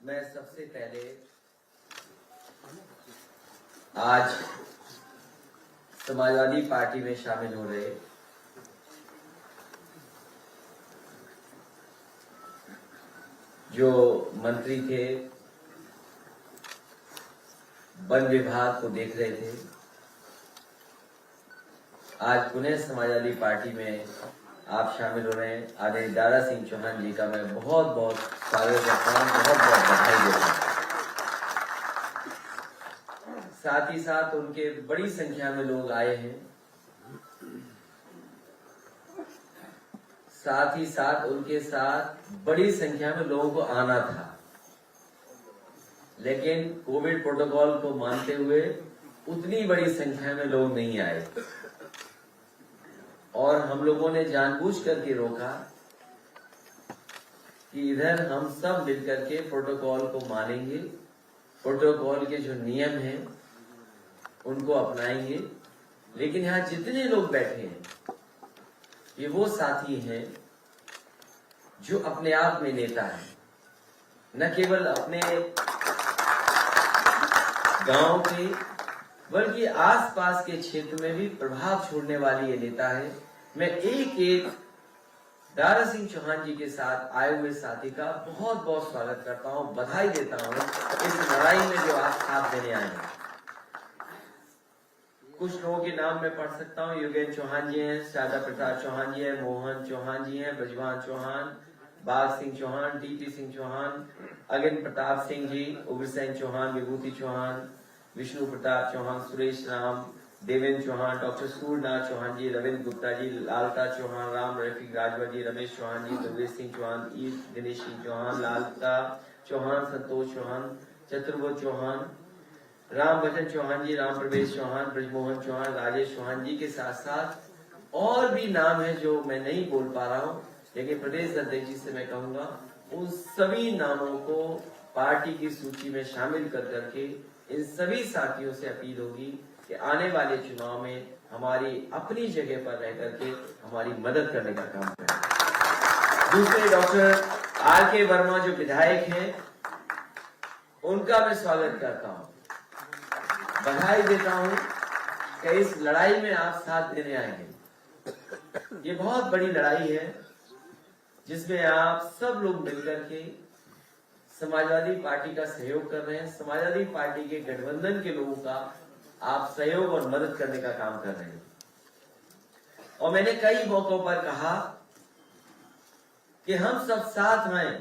मैं सबसे पहले आज समाजवादी पार्टी में शामिल हो रहे जो मंत्री थे, वन विभाग को देख रहे थे, आज पुनः समाजवादी पार्टी में आप शामिल हो रहे हैं। आदरणीय दारा सिंह चौहान जी का मैं बहुत बहुत स्वागत करता हूँ, बहुत बहुत बधाई देता हूँ। साथ ही साथ उनके बड़ी संख्या में लोग आए हैं, साथ ही साथ उनके साथ बड़ी संख्या में लोगों को आना था, लेकिन कोविड प्रोटोकॉल को मानते हुए उतनी बड़ी संख्या में लोग नहीं आए और हम लोगों ने जानबूझ करके रोका कि इधर हम सब मिलकर के प्रोटोकॉल को मानेंगे, प्रोटोकॉल के जो नियम हैं उनको अपनाएंगे। लेकिन यहाँ जितने लोग बैठे हैं ये वो साथी हैं जो अपने आप में नेता है, न केवल अपने गांव के बल्कि आसपास के क्षेत्र में भी प्रभाव छोड़ने वाली ये नेता है। मैं एक एक दारा सिंह चौहान जी के साथ आए हुए साथी का बहुत बहुत स्वागत करता हूं, बधाई देता हूं इस लड़ाई में जो आप साथ देने आए हैं। कुछ लोगों के नाम मैं पढ़ सकता हूं। योगेंद्र चौहान जी हैं, शारदा प्रसाद चौहान जी हैं, मोहन चौहान जी हैं, ब्रजभान चौहान, बाग सिंह चौहान, टीपी सिंह चौहान, अगन प्रताप सिंह जी, उग्रसेन चौहान, विभूति चौहान, विष्णु प्रताप चौहान, सुरेश राम, देवेंद्र चौहान, डॉक्टर सूर्यनाथ चौहान जी, रविंद्र गुप्ता जी, लालता चौहान, राम रफीक राजभर जी, रमेश चौहान जी, दुर्वेश सिंह चौहान, ई दिनेश सिंह चौहान, लालता चौहान, संतोष चौहान, चतुर्भुज चौहान, राम बचन चौहान जी, राम प्रवेश चौहान, ब्रजमोहन चौहान, राजेश चौहान जी के साथ साथ और भी नाम है जो मैं नहीं बोल पा रहा हूँ, लेकिन प्रदेश अध्यक्ष जी से मैं कहूंगा उन सभी नामों को पार्टी की सूची में शामिल कर करके इन सभी साथियों से अपील होगी कि आने वाले चुनाव में हमारी अपनी जगह पर रह करके हमारी मदद करने का काम करें। दूसरे डॉक्टर आर.के. वर्मा जो विधायक हैं उनका मैं स्वागत करता हूं, बधाई देता हूं कि इस लड़ाई में आप साथ देने आए हैं। ये बहुत बड़ी लड़ाई है जिसमें आप सब लोग मिलकर के समाजवादी पार्टी का सहयोग कर रहे हैं। समाजवादी पार्टी के गठबंधन के लोगों का आप सहयोग और मदद करने का काम कर रहे हैं। और मैंने कई मौकों पर कहा कि हम सब साथ आए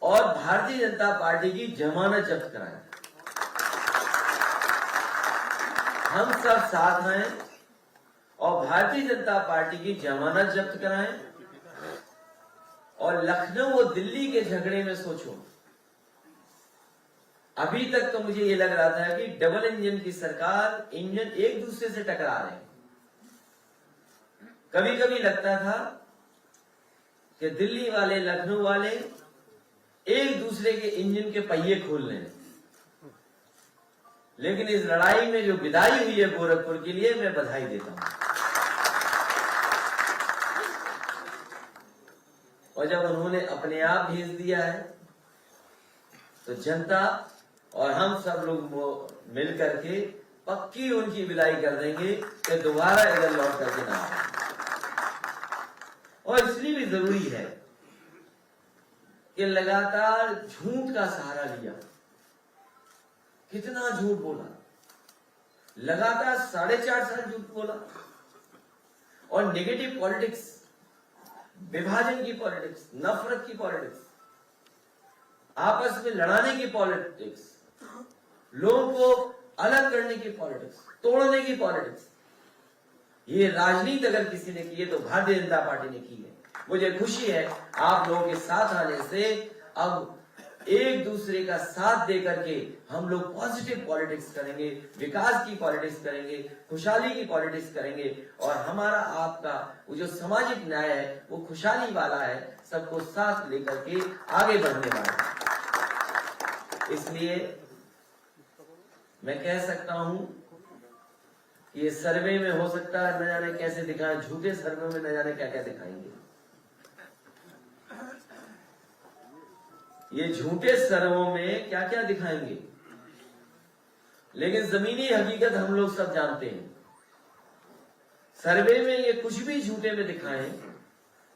और भारतीय जनता पार्टी की जमानत जब्त कराएं। हम सब साथ आए और भारतीय जनता पार्टी की जमानत जब्त कराएं। और लखनऊ और दिल्ली के झगड़े में सोचो, अभी तक तो मुझे ये लग रहा था कि डबल इंजन की सरकार, इंजन एक दूसरे से टकरा रहे हैं। कभी कभी लगता था कि दिल्ली वाले, लखनऊ वाले एक दूसरे के इंजन के पहिए खोल रहे हैं। लेकिन इस लड़ाई में जो विदाई हुई है गोरखपुर के लिए, मैं बधाई देता हूं। और जब उन्होंने अपने आप भेज दिया है तो जनता और हम सब लोग मिल करके पक्की उनकी विदाई कर देंगे कि दोबारा इधर लौट करके ना आए। और इसलिए भी जरूरी है कि लगातार झूठ का सहारा लिया, कितना झूठ बोला, लगातार 4.5 साल झूठ बोला और नेगेटिव पॉलिटिक्स, विभाजन की पॉलिटिक्स, नफरत की पॉलिटिक्स, आपस में लड़ाने की पॉलिटिक्स, लोगों को अलग करने की पॉलिटिक्स, तोड़ने की पॉलिटिक्स, ये राजनीति अगर किसी ने की है तो भारतीय जनता पार्टी ने की है। मुझे खुशी है आप लोगों के साथ आने से अब एक दूसरे का साथ दे करके हम लोग पॉजिटिव पॉलिटिक्स करेंगे, विकास की पॉलिटिक्स करेंगे, खुशहाली की पॉलिटिक्स करेंगे और हमारा आपका वो जो सामाजिक न्याय है वो खुशहाली वाला है, सबको साथ लेकर के आगे बढ़ने वाला है। इसलिए मैं कह सकता हूं ये सर्वे में हो सकता है न जाने कैसे दिखाएं, झूठे सर्वे में न जाने क्या क्या दिखाएंगे। ये झूठे सर्वों में क्या क्या दिखाएंगे, लेकिन जमीनी हकीकत हम लोग सब जानते हैं। सर्वे में ये कुछ भी झूठे में दिखाएं,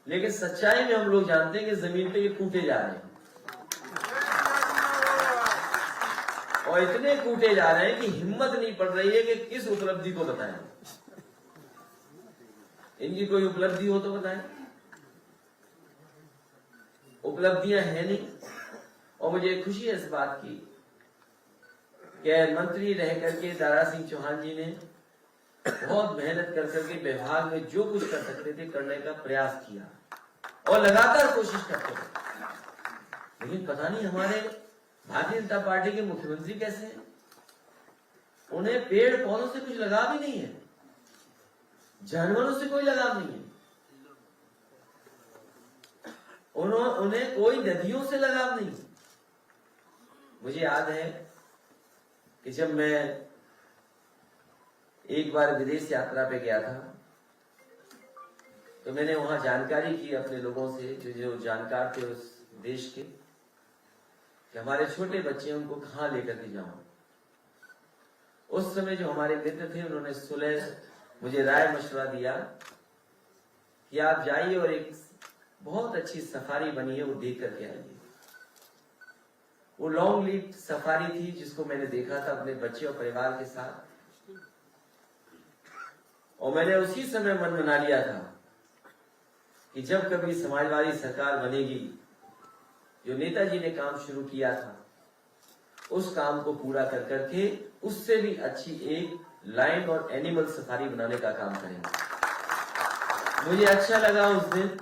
लेकिन सच्चाई में हम लोग जानते हैं कि जमीन पे ये कूटे जा रहे हैं, और इतने कूटे जा रहे हैं कि हिम्मत नहीं पड़ रही है कि किस उपलब्धि को बताएं। इनकी कोई उपलब्धि हो तो बताएं। उपलब्धियां है नहीं। और मुझे खुशी है इस बात की कि मंत्री रह करके दारा सिंह चौहान जी ने बहुत मेहनत कर करके विभाग में जो कुछ कर सकते थे करने का प्रयास किया और लगातार कोशिश करते थे। लेकिन पता नहीं हमारे भारतीय जनता पार्टी के मुख्यमंत्री कैसे हैं, उन्हें पेड़ पौधों से कुछ लगाव ही नहीं है, जानवरों से कोई लगाव नहीं है, उन्हें कोई नदियों से लगाव नहीं। मुझे याद है कि जब मैं एक बार विदेश यात्रा पे गया था तो मैंने वहां जानकारी की अपने लोगों से जो जानकार थे उस देश के, कि हमारे छोटे बच्चे उनको कहां लेकर के जाऊं। उस समय जो हमारे मित्र थे उन्होंने सुलह मुझे राय मशवरा दिया कि आप जाइए और एक बहुत अच्छी सफारी बनी है वो देख करके आइए। वो लॉन्ग लीव सफारी थी जिसको मैंने देखा था अपने बच्चे और परिवार के साथ, और मैंने उसी समय मन बना लिया था कि जब कभी समाजवादी सरकार बनेगी, जो नेताजी ने काम शुरू किया था उस काम को पूरा कर करके उससे भी अच्छी एक लाइन और एनिमल सफारी बनाने का काम करेंगे। मुझे अच्छा लगा उस दिन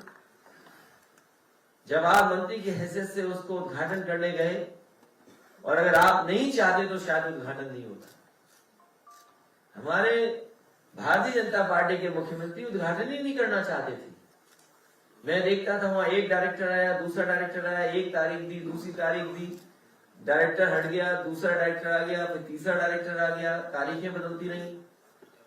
जब आप मंत्री की हैसियत से उसको उद्घाटन करने गए, और अगर आप नहीं चाहते तो शायद उद्घाटन नहीं होता। हमारे भारतीय जनता पार्टी के मुख्यमंत्री उद्घाटन ही नहीं करना चाहते थे। मैं देखता था वहां एक डायरेक्टर आया, दूसरा डायरेक्टर आया, एक तारीख दी, दूसरी तारीख दी, डायरेक्टर हट गया, दूसरा डायरेक्टर आ गया, फिर तीसरा डायरेक्टर आ गया, तारीखें बदलती रही।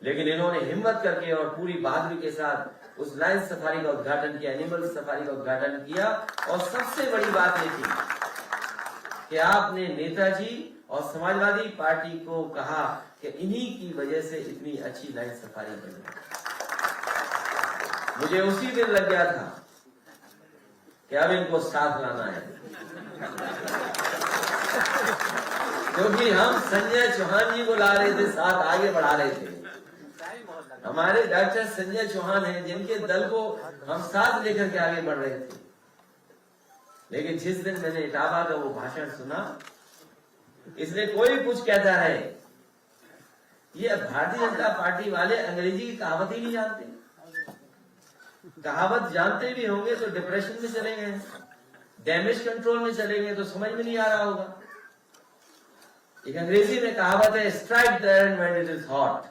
लेकिन इन्होंने हिम्मत करके और पूरी बहादुरी के साथ उस लायन सफारी का उद्घाटन किया, एनिमल सफारी का उद्घाटन किया। और सबसे बड़ी बात ये थी कि आपने नेताजी और समाजवादी पार्टी को कहा कि इन्हीं की वजह से इतनी अच्छी लाइन सफारी बनी। मुझे उसी दिन लग गया था कि अब इनको साथ लाना है, क्योंकि हम संजय चौहान जी को ला रहे थे, साथ आगे बढ़ा रहे थे। हमारे डॉक्टर संजय चौहान हैं जिनके दल को हम साथ लेकर के आगे बढ़ रहे थे। लेकिन जिस दिन मैंने इटावा का वो भाषण सुना, इसलिए कोई कुछ कहता है, ये भारतीय जनता पार्टी वाले अंग्रेजी की कहावत ही नहीं जानते। कहावत जानते भी होंगे तो डिप्रेशन में चले गए, डैमेज कंट्रोल में चले गए, तो समझ में नहीं आ रहा होगा। एक अंग्रेजी में कहावत है, strike the iron when it is hot.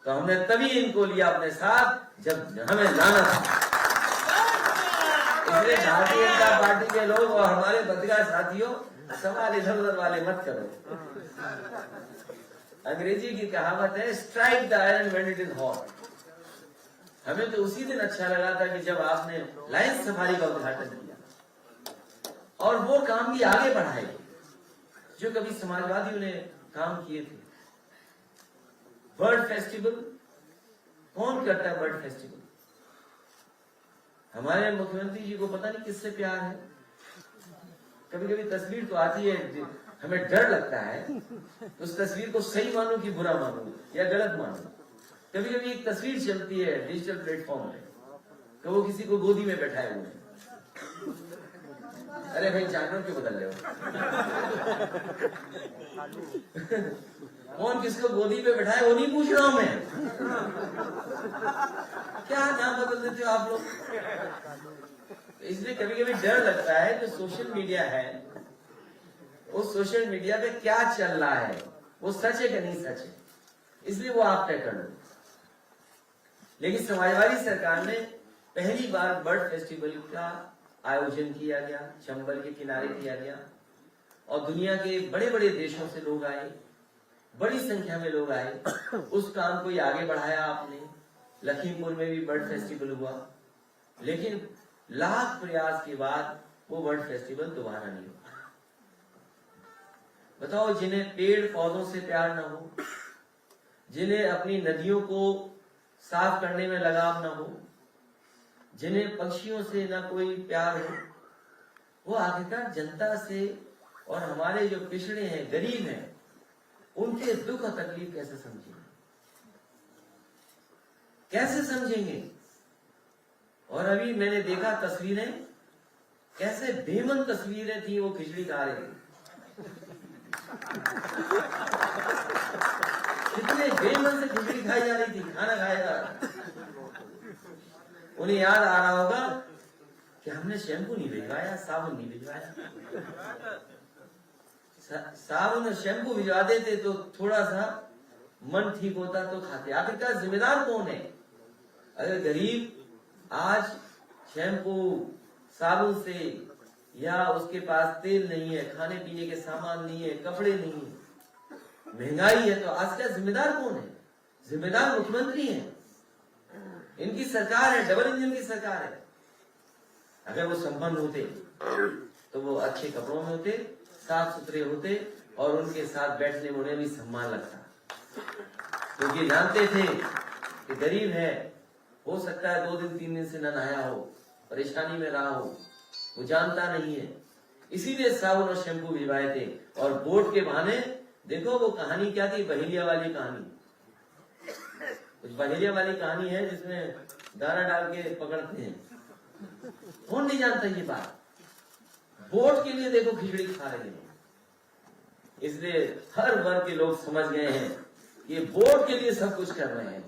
तो हमने तभी इनको लिया अपने साथ जब हमें लाना था। इसलिए भारतीय जनता पार्टी के लोग और हमारे पत्रकार साथियों, सवाल इधर उधर वाले मत करो। अंग्रेजी की कहावत है, strike the iron when it is hot. हमें तो उसी दिन अच्छा लगा था कि जब आपने लायन सफारी का उद्घाटन किया और वो काम भी आगे बढ़ाए जो कभी समाजवादियों ने काम किए थे। बर्ड फेस्टिवल, कौन करता है बर्ड फेस्टिवल? हमारे मुख्यमंत्री जी को पता नहीं किससे प्यार है। कभी कभी तस्वीर तो आती है, हमें डर लगता है उस तस्वीर को सही मानो कि बुरा मानो या गलत मानो। कभी कभी एक तस्वीर चलती है डिजिटल प्लेटफॉर्म पे, तो वो किसी को गोदी में बैठाए हुए हैं। अरे भाई जानवर क्यों बदल रहे हो? कौन किसको गोदी पे बैठाए वो नहीं पूछ रहा हूं मैं। क्या नाम बदल देते हो आप लोग? इसलिए कभी कभी डर लगता है जो सोशल मीडिया है, उस सोशल मीडिया पे क्या चल रहा है, वो सच है कि नहीं सच है, इसलिए वो आप तय कर लो। लेकिन समाजवादी सरकार ने पहली बार बर्ड फेस्टिवल का आयोजन किया गया, चंबल के किनारे किया गया, और दुनिया के बड़े बड़े देशों से लोग आए, बड़ी संख्या में लोग आए। उस काम को आगे बढ़ाया आपने। लखीमपुर में भी बर्ड फेस्टिवल हुआ, लेकिन लाख प्रयास के बाद वो वर्ल्ड फेस्टिवल दोबारा नहीं होगा। बताओ, जिन्हें पेड़ पौधों से प्यार ना हो, जिन्हें अपनी नदियों को साफ करने में लगाव ना हो, जिन्हें पक्षियों से ना कोई प्यार हो, वो आखिरकार जनता से और हमारे जो पिछड़े हैं, गरीब हैं, उनके दुख और तकलीफ कैसे समझेंगे? कैसे समझेंगे? और अभी मैंने देखा तस्वीरें, कैसे बेमन तस्वीरें थी, वो खिचड़ी खा रहे थे। कितने बेमन से खिचड़ी खाई जा रही थी, खाना खाया जा रहा। उन्हें याद आ रहा होगा कि हमने शैम्पू नहीं भिजवाया, साबुन नहीं भिजवाया। साबुन और शैम्पू भिजवा देते तो थोड़ा सा मन ठीक होता तो खाते। आखिरकार जिम्मेदार कौन है? अगर गरीब आज शैम्पू साबुन से, या उसके पास तेल नहीं है, खाने पीने के सामान नहीं है, कपड़े नहीं है, महंगाई है, तो आज का जिम्मेदार कौन है? जिम्मेदार मुख्यमंत्री हैं। इनकी सरकार है, डबल इंजन की सरकार है। अगर वो संपन्न होते तो वो अच्छे कपड़ों में होते, साफ सुथरे होते, और उनके साथ बैठने में उन्हें भी सम्मान लगता, क्योंकि जानते थे कि गरीब है, हो सकता है 2 दिन 3 दिन से न नहाया हो, परेशानी में रहा हो, वो जानता नहीं है। इसीलिए साबुन और शैम्पू भिजवाए थे। और वोट के बहाने देखो वो कहानी क्या थी, बहेलिया वाली कहानी। कुछ बहेलिया वाली कहानी है जिसमें दाना डाल के पकड़ते हैं। कौन नहीं जानता ये बात? वोट के लिए देखो खिचड़ी खा रहे हैं। इसलिए हर वर्ग के लोग समझ गए हैं कि वोट के लिए सब कुछ कर रहे हैं।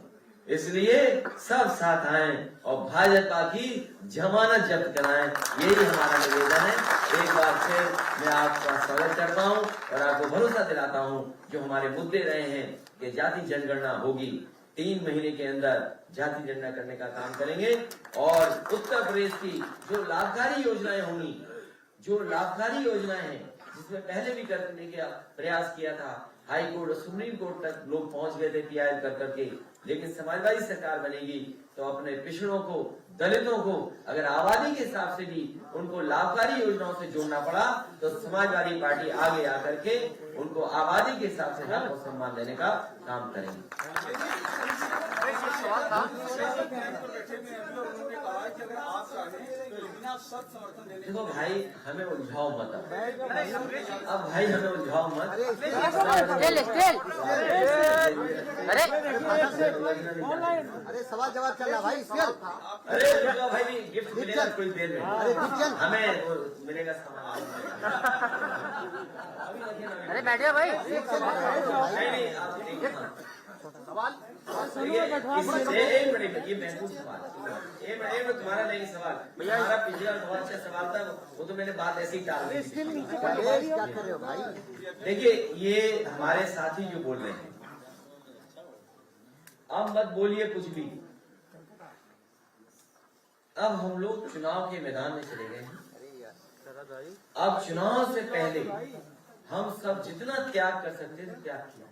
इसलिए सब साथ आए और भाजपा की जमानत जब्त कराएं, यही हमारा निवेदन है। एक बार फिर मैं आपका स्वागत करता हूं और आपको भरोसा दिलाता हूं, जो हमारे मुद्दे रहे हैं कि जाति जनगणना होगी, 3 महीने के अंदर जाति जनगणना करने का काम करेंगे। और उत्तर प्रदेश की जो लाभकारी योजनाएं होंगी, जो लाभकारी योजनाएं हैं, जिसमें पहले भी करने का प्रयास किया था, हाई कोर्ट और सुप्रीम कोर्ट तक लोग पहुंच गए थे पीआईएल कर करके, लेकिन समाजवादी सरकार बनेगी तो अपने पिछड़ों को, दलितों को अगर आबादी के हिसाब से भी उनको लाभकारी योजनाओं से जोड़ना पड़ा, तो समाजवादी पार्टी आगे आकर के उनको आबादी के हिसाब से हक और सम्मान देने का काम करेंगे। देखो भाई, हमें उलझाओ मत। अब भाई हमें उलझाओ मत। अरे सवाल जवाब चल रहा भाई। अरे भाई भी गिफ्ट मिलेगा कुछ देर में। हमें वो मिलेगा सामान। अरे बैठिए भाई। नहीं, सवाल एक मिनट, ये महसूस सवाल, एक मिनट तुम्हारा नहीं सवाल, हमारा पिछला बहुत अच्छा सवाल था, वो तो मैंने बात ऐसी टाल दी। क्या कर रहे हो भाई? देखिए, ये हमारे साथी जो बोल रहे हैं, अब मत बोलिए कुछ भी। अब हम लोग चुनाव के मैदान में चले गए हैं। अब चुनाव से पहले हम सब जितना त्याग कर सकते थे त्याग किया,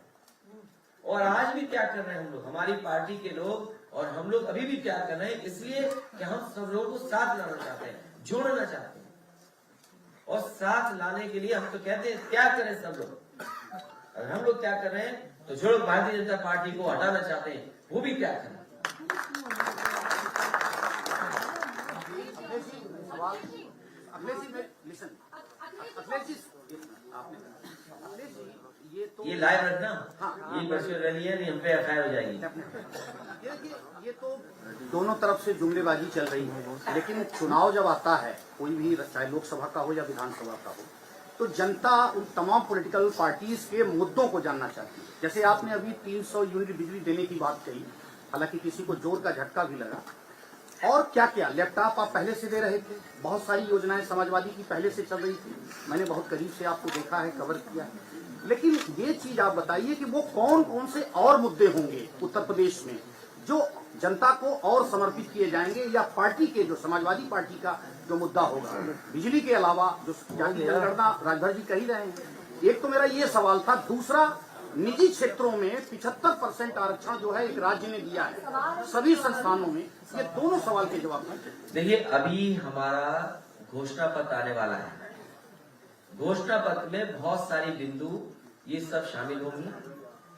और आज भी त्याग कर रहे हैं हम लोग, हमारी पार्टी के लोग, और हम लोग अभी भी त्याग कर रहे हैं, इसलिए कि हम सब लोगों को साथ लाना चाहते हैं, जोड़ना चाहते हैं। और साथ लाने के लिए हम तो कहते हैं त्याग करें सब लोग। अगर हम लोग त्याग कर रहे हैं तो जो लोग भारतीय जनता पार्टी को हटाना चाहते हैं वो भी त्याग करें। ये लाइव रखना, ये वर्चुअल रैली है, नहीं हम पे एफआईआर हो जाएगी। ये तो दोनों तरफ से जुमलेबाजी चल रही है, लेकिन चुनाव जब आता है, कोई भी, चाहे लोकसभा का हो या विधानसभा का हो, तो जनता उन तमाम पॉलिटिकल पार्टीज के मुद्दों को जानना चाहती है। जैसे आपने अभी 300 यूनिट बिजली देने की बात कही, हालांकि किसी को जोर का झटका भी लगा, और क्या क्या लैपटॉप आप पहले से दे रहे थे, बहुत सारी योजनाएं समाजवादी की पहले से चल रही थी, मैंने बहुत करीब से आपको देखा है, कवर किया है। लेकिन ये चीज आप बताइए कि वो कौन कौन से और मुद्दे होंगे उत्तर प्रदेश में जो जनता को और समर्पित किए जाएंगे, या पार्टी के, जो समाजवादी पार्टी का जो मुद्दा होगा, बिजली के अलावा जो जाति जनगणना राजभर जी कह ही रहे हैं। एक तो मेरा ये सवाल था। दूसरा, निजी क्षेत्रों में 75% आरक्षण जो है एक राज्य ने दिया है सभी संस्थानों में, ये दोनों सवाल के जवाब। देखिए, अभी हमारा घोषणा पत्र आने वाला है। घोषणा पत्र में बहुत सारी बिंदु ये सब शामिल होंगी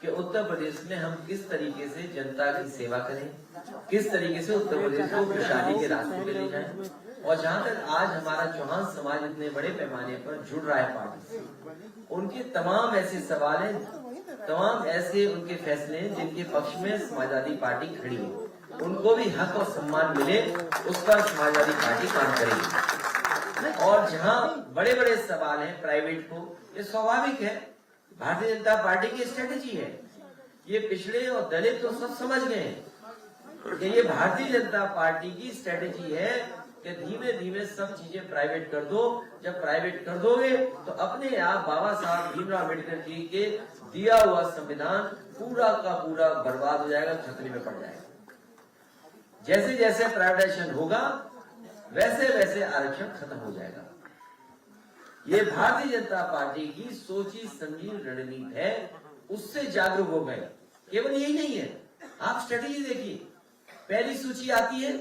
कि उत्तर प्रदेश में हम किस तरीके से जनता की सेवा करें, किस तरीके से उत्तर प्रदेश को खुशहाली के रास्ते पे ले जाएं। और जहां तक आज हमारा चौहान समाज इतने बड़े पैमाने पर जुड़ रहा है पार्टी से, उनके तमाम ऐसे सवाल हैं, तमाम ऐसे उनके फैसले हैं जिनके पक्ष में समाजवादी पार्टी खड़ी है, उनको भी हक और सम्मान मिले, उस पर समाजवादी पार्टी काम करेगी। और जहां बड़े बड़े सवाल हैं प्राइवेट को, ये स्वाभाविक है, भारतीय जनता पार्टी की स्ट्रेटेजी है। ये पिछड़े और दलित तो सब समझ गए हैं कि ये भारतीय जनता पार्टी की स्ट्रेटेजी है कि धीमे धीमे सब चीजें प्राइवेट कर दो। जब प्राइवेट कर दोगे तो अपने आप बाबा साहब भीमराव अम्बेडकर जी के दिया हुआ संविधान पूरा का पूरा बर्बाद हो जाएगा, खतरे में पड़ जाएगा। जैसे जैसे प्राइवेटाइजेशन होगा वैसे वैसे आरक्षण खत्म हो जाएगा। ये भारतीय जनता पार्टी की सोची समझी रणनीति है, उससे जागरूक हो गए। केवल यही नहीं है, आप स्ट्रेटेजी देखिए, पहली सूची आती है,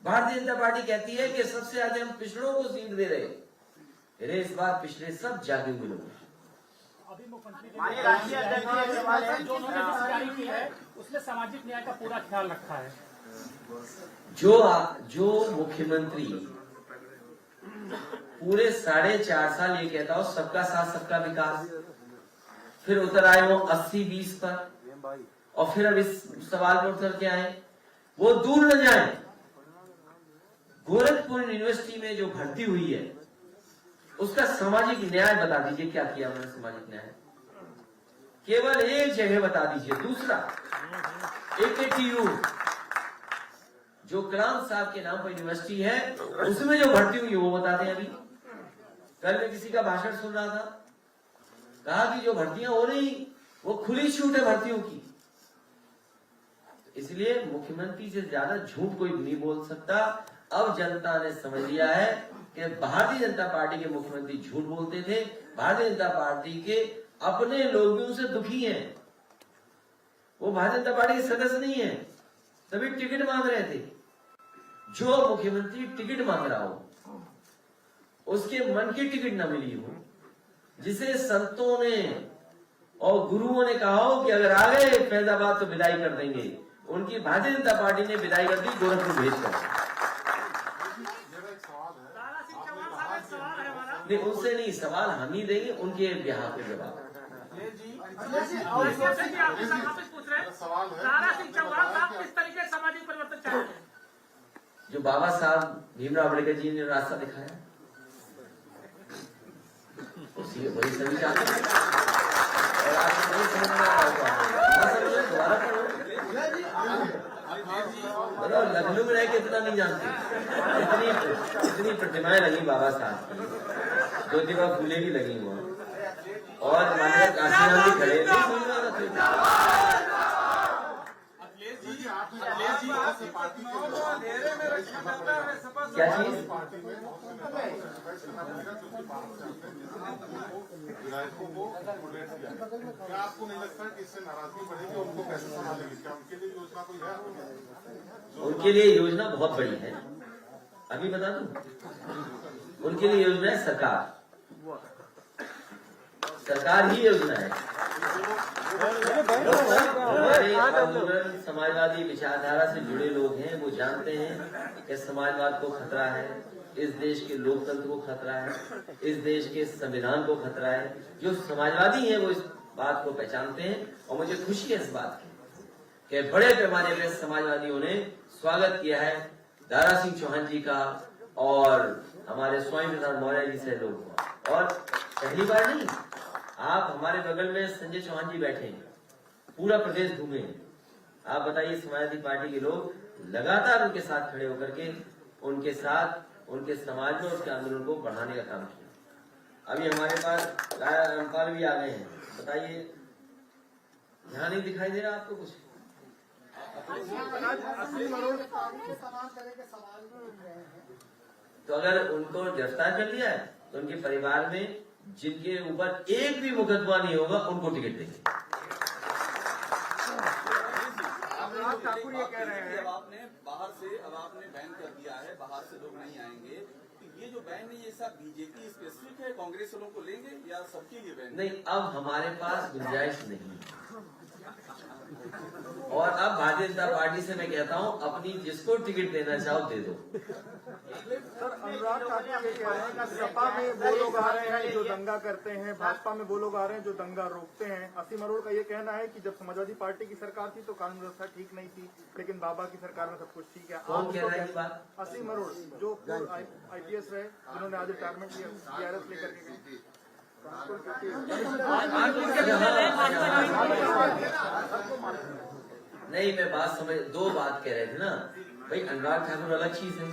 भारतीय जनता पार्टी कहती है कि सबसे ज्यादा हम पिछड़ों को सीट दे रहे, अरे इस बार पिछड़े सब जागरूक मिलोगे। माननीय राष्ट्रीय अध्यक्ष जो उन्होंने जारी की है उसमें सामाजिक न्याय का पूरा ख्याल रखा है। जो मुख्यमंत्री पूरे 4.5 साल ये कहता हो सबका साथ सबका विकास, फिर उतर आए वो 80-20 पर, और फिर अब इस सवाल पर उतर के आए, वो दूर न जाए। गोरखपुर यूनिवर्सिटी में जो भर्ती हुई है उसका सामाजिक न्याय बता दीजिए, क्या किया उन्होंने सामाजिक न्याय, केवल एक जगह बता दीजिए। दूसरा, AKTU जो क्रांत साहब के नाम पर यूनिवर्सिटी है, उसमें जो भर्ती हुई वो बता दें। अभी कल मैं किसी का भाषण सुन रहा था, कहा कि जो भर्तियां हो रही वो खुली छूट है भर्तियों की। इसलिए मुख्यमंत्री से ज्यादा झूठ कोई नहीं बोल सकता। अब जनता ने समझ लिया है कि भारतीय जनता पार्टी के मुख्यमंत्री झूठ बोलते थे, भारतीय जनता पार्टी के अपने लोग भी उनसे दुखी हैं। वो भारतीय जनता पार्टी के सदस्य नहीं है, तभी टिकट मांग रहे थे। जो मुख्यमंत्री टिकट मांग रहा हो, उसके मन की टिकट न मिली हो, जिसे संतों ने और गुरुओं ने कहा हो कि अगर आ गए फैजाबाद तो विदाई कर देंगे, उनकी भारतीय जनता पार्टी ने विदाई कर दी गोरखपुर भेजकर। नहीं, उनसे नहीं, सवाल हम ही देंगे, उनके बिहार पे जवाब। जो बाबा साहब भीमराव अम्बेडकर जी ने रास्ता दिखाया, उसी वही सभी चाहते हैं। और आपको नहीं समझ में आ रहा है, दोबारा पढ़ो। लखनऊ में रह के इतना नहीं जानते, इतनी प्रतिमाएं लगी बाबा साहब की, दो दीवार फूले भी लगी हुआ, और माननीय काशीनाथ भी खड़े। क्या चीज? आपको नहीं लगता कि इससे नाराजगी बढ़ेगी, उनको कैसे संभालेंगे? क्या उनके लिए योजना कोई है? उनके लिए योजना बहुत बड़ी है, अभी बता दूं। उनके लिए योजना है सरकार ही योजना है। हमारे आंदोलन समाजवादी विचारधारा से जुड़े लोग हैं, वो जानते हैं कि समाजवाद को खतरा है, इस देश के लोकतंत्र को खतरा है, इस देश के संविधान को खतरा है। जो समाजवादी हैं वो इस बात को पहचानते हैं, और मुझे खुशी है इस बात की कि बड़े पैमाने पर समाजवादियों ने स्वागत किया है दारा सिंह चौहान जी का और हमारे स्वामी प्रसाद मौर्य जी से लोग। और पहली बार नहीं, आप हमारे बगल में संजय चौहान जी बैठे हैं, पूरा प्रदेश घूमे। आप बताइए, समाजवादी पार्टी के लोग लगातार उनके साथ खड़े होकर के उनके साथ उनके समाज में उसके आंदोलन को बढ़ाने का काम किया। अभी हमारे पास रामपाल भी आ गए हैं, बताइए, यहाँ नहीं दिखाई दे रहा आपको कुछ? तो अगर उनको गिरफ्तार कर लिया है तो उनके परिवार में जिनके ऊपर एक भी मुकदमा नहीं होगा उनको टिकट देंगे। ठाकुर ये कह रहे हैं, जब आपने बाहर से, अब आपने बैन कर दिया है, बाहर से लोग नहीं आएंगे, तो ये जो बैन है ये सब बीजेपी स्पेसिफिक है, कांग्रेस वालों को लेंगे या सबके लिए बैन? नहीं, अब हमारे पास गुंजाइश नहीं, और अब भारतीय जनता पार्टी से मैं कहता हूं अपनी जिसको टिकट देना चाहो दे दो। सर, अनुराग ठाकुर ये कह रहे हैं कि सपा में वो लोग आ रहे हैं जो दंगा करते हैं, भाजपा में वो लोग आ रहे हैं जो दंगा रोकते हैं। असीम अरोड़ का ये कहना है कि जब समाजवादी पार्टी की सरकार थी तो कानून व्यवस्था ठीक नहीं थी, लेकिन बाबा की सरकार में सब कुछ ठीक है। कौन कह रहा है ये बात? असीम अरोड़ जो IPS रहे, जिन्होंने आज रिटायरमेंट लिया, TRS लेकर के गए। नहीं, मैं बात समझ, दो बात कह रहे थे ना भाई। अनुराग ठाकुर अलग चीज है,